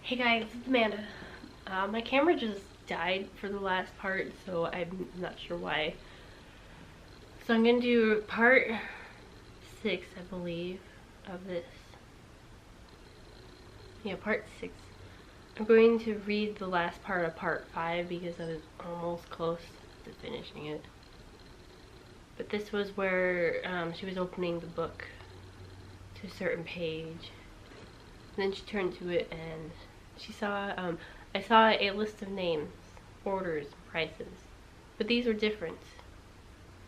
Hey guys, it's Amanda. My camera just died for the last part, so I'm not sure why. So I'm gonna do part 6, I believe, of this. Yeah, part 6. I'm going to read the last part of part 5 because I was almost close to finishing it. But this was where she was opening the book to a certain page. And then she turned to it and she saw, I saw a list of names, orders, prices. But these were different.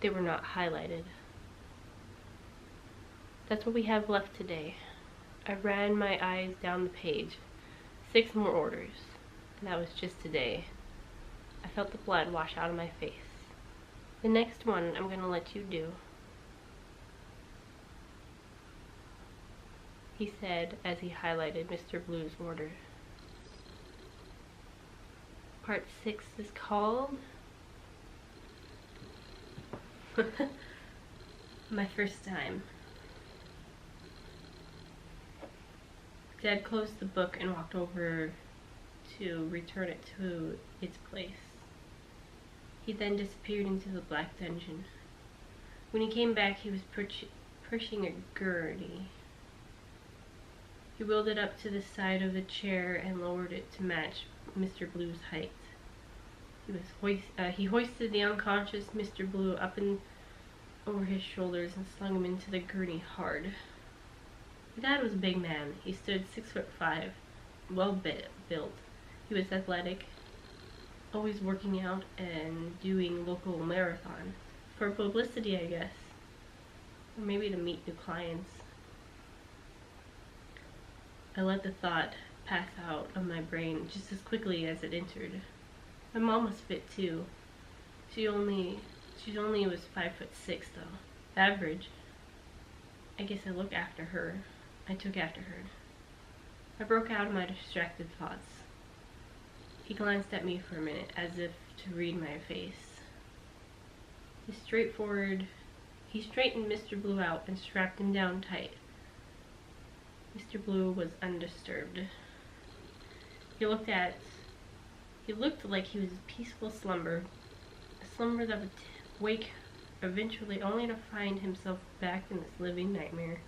They were not highlighted. That's what we have left today. I ran my eyes down the page. 6 more orders. And that was just today. I felt the blood wash out of my face. The next one I'm gonna let you do. He said as he highlighted Mr. Blue's order. Part 6 is called My First Time. Dad closed the book and walked over to return it to its place. He then disappeared into the black dungeon. When he came back, he was pushing a gurney. He wheeled it up to the side of the chair and lowered it to match Mr. Blue's height. He hoisted the unconscious Mr. Blue up and over his shoulders and slung him into the gurney hard. My dad was a big man. He stood 6'5", well built. He was athletic, always working out and doing local marathons. For publicity, I guess. Or maybe to meet new clients. I let the thought pass out of my brain just as quickly as it entered. My mom was fit too. She only was 5'6" though. Average. I guess I took after her. I broke out of my distracted thoughts. He glanced at me for a minute as if to read my face. He straightened Mr. Blue out and strapped him down tight. Mr. Blue was undisturbed. He looked like he was in peaceful slumber, a slumber that would wake eventually only to find himself back in this living nightmare.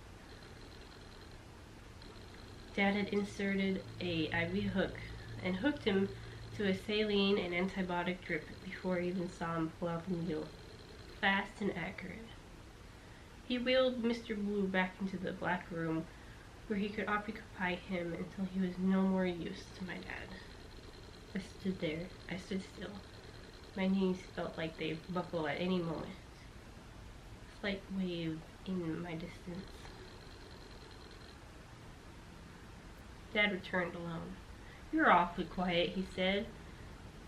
Dad had inserted a IV hook and hooked him to a saline and antibiotic drip before I even saw him pull out the needle. Fast and accurate. He wheeled Mr. Blue back into the black room where he could occupy him until he was no more use to my dad. I stood there. I stood still. My knees felt like they'd buckle at any moment. A slight wave in my distance. Dad returned alone. "You're awfully quiet," he said,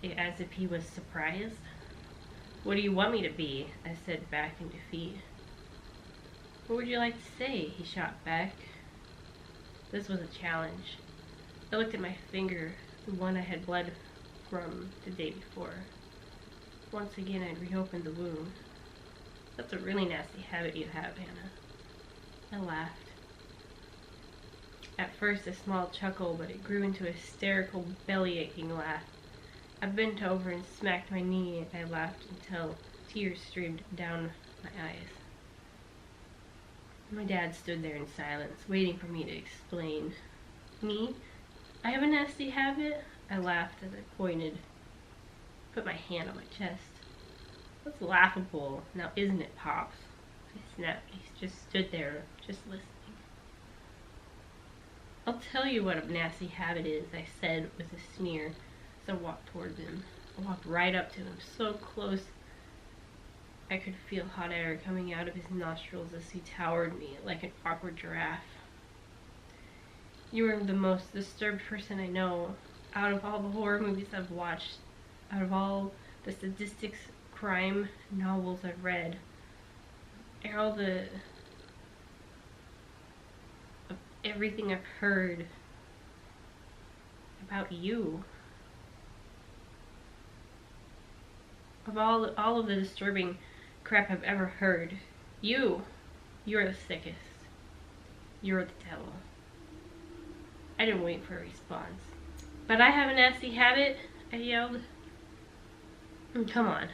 as if he was surprised. "What do you want me to be?" I said back in defeat. "What would you like to say?" he shot back. This was a challenge. I looked at my finger, the one I had bled from the day before. Once again, I'd reopened the wound. "That's a really nasty habit you have, Hannah." I laughed. At first a small chuckle, but it grew into a hysterical, belly-aching laugh. I bent over and smacked my knee, and I laughed until tears streamed down my eyes. My dad stood there in silence, waiting for me to explain. "Me? I have a nasty habit?" I laughed as I put my hand on my chest. "That's laughable, now isn't it, Pops?" I snapped. He just stood there, just listening. "I'll tell you what a nasty habit is," I said with a sneer as I walked towards him. I walked right up to him, so close I could feel hot air coming out of his nostrils as he towered me like an awkward giraffe. "You are the most disturbed person I know. Out of all the horror movies I've watched, out of all the statistics, crime novels I've read, everything I've heard about you, of all of the disturbing crap I've ever heard, you're the sickest. You're the devil." I didn't wait for a response. But I have a nasty habit, I yelled. Come on.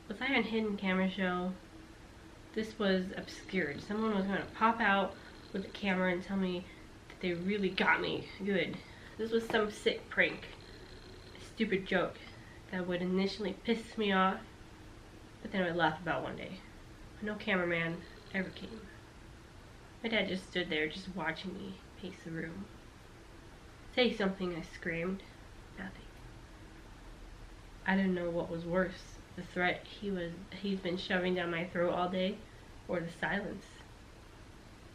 Was I on Hidden Camera Show? This was obscured. Someone was going to pop out with a camera and tell me that they really got me good. This was some sick prank. A stupid joke that would initially piss me off, but then I would laugh about one day. No cameraman ever came. My dad just stood there, just watching me pace the room. Say something, I screamed. Nothing. I didn't know what was worse, the threat he's been shoving down my throat all day, or the silence.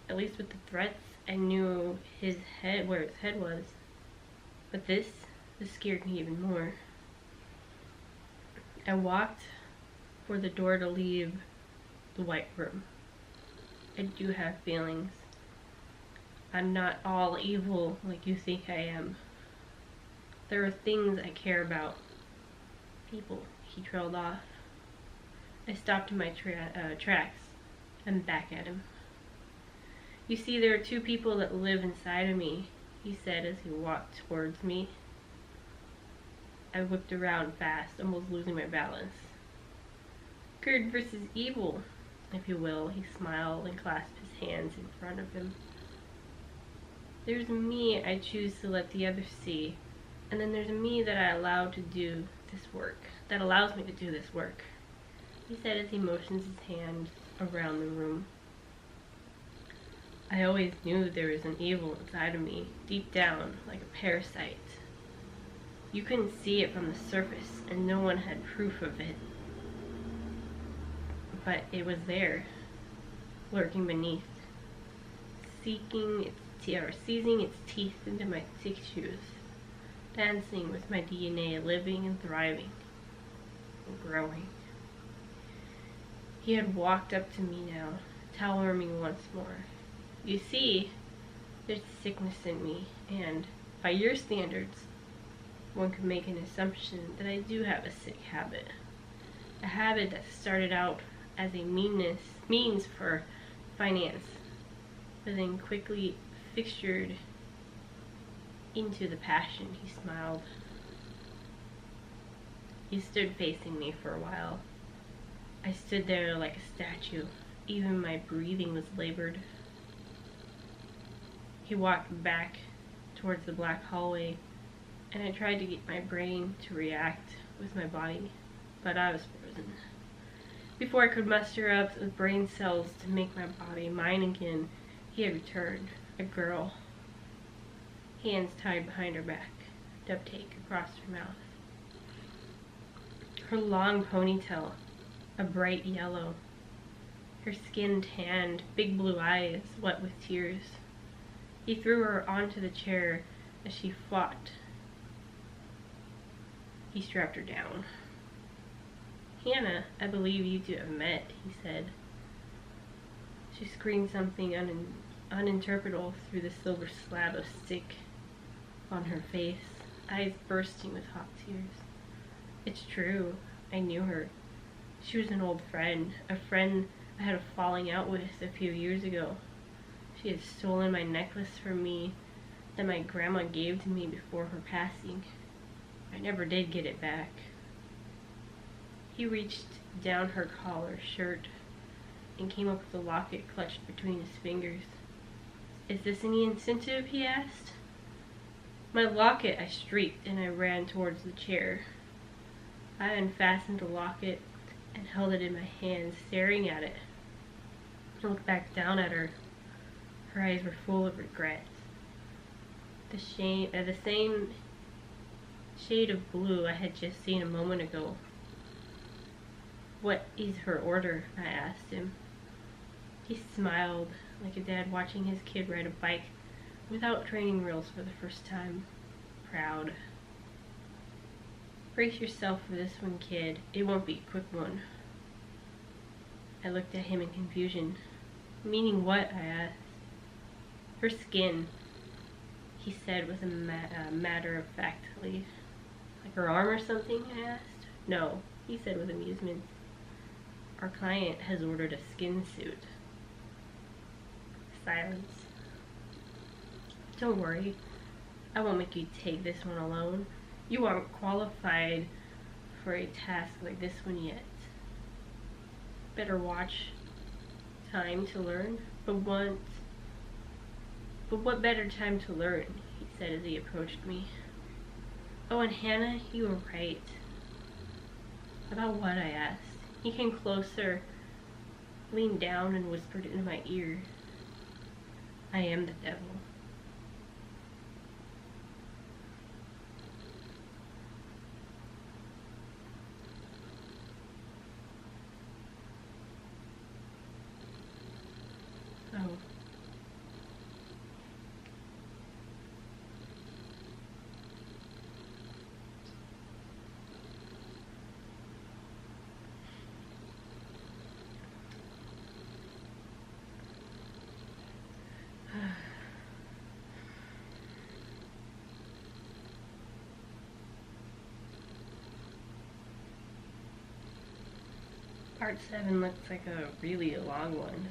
At least with the threats, I knew where his head was. But this scared me even more. I walked for the door to leave the white room. I do have feelings. I'm not all evil like you think I am. There are things I care about. People. He trailed off. I stopped in my tracks and back at him. You see, there are two people that live inside of me, he said as he walked towards me. I whipped around fast, almost losing my balance. Good versus evil, if you will, he smiled and clasped his hands in front of him. There's me I choose to let the others see, and then there's me that I allow to do this work, that allows me to do this work, he said as he motions his hand around the room. I always knew there was an evil inside of me, deep down, like a parasite. You couldn't see it from the surface, and no one had proof of it. But it was there, lurking beneath, seizing its teeth into my tissues, dancing with my DNA, living and thriving, and growing. He had walked up to me now, towering me once more. You see, there's sickness in me, and by your standards, one could make an assumption that I do have a sick habit. A habit that started out as a means for finance, but then quickly fixtured into the passion, he smiled. He stood facing me for a while. I stood there like a statue. Even my breathing was labored. He walked back towards the black hallway, and I tried to get my brain to react with my body, but I was frozen. Before I could muster up the brain cells to make my body mine again, he had returned, a girl, hands tied behind her back, dubtake across her mouth. Her long ponytail, a bright yellow, her skin tanned, big blue eyes wet with tears. He threw her onto the chair as she fought. He strapped her down. Hannah, I believe you two have met, he said. She screamed something uninterpretable through the silver slab of stick on her face, eyes bursting with hot tears. It's true, I knew her. She was an old friend, a friend I had a falling out with a few years ago. She had stolen my necklace from me that my grandma gave to me before her passing. I never did get it back. He reached down her collar, shirt, and came up with a locket clutched between his fingers. Is this any incentive? He asked. My locket, I shrieked, and I ran towards the chair. I unfastened the locket and held it in my hand, staring at it. I looked back down at her. Her eyes were full of regret. The same shade of blue I had just seen a moment ago. What is her order? I asked him. He smiled, like a dad watching his kid ride a bike without training wheels for the first time. Proud. Brace yourself for this one, kid. It won't be a quick one. I looked at him in confusion. Meaning what? I asked. Her skin, he said with a matter-of-factly. Like her arm or something? I asked. No, he said with amusement. Our client has ordered a skin suit. Silence. Don't worry. I won't make you take this one alone. You aren't qualified for a task like this one yet. Better watch time to learn. But what better time to learn? He said as he approached me. Oh, and Hannah, you were right. About what? I asked. He came closer, leaned down, and whispered into my ear. I am the devil. Oh. Part 7 looks like a really long one.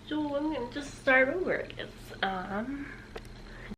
So I'm gonna just start over, I guess.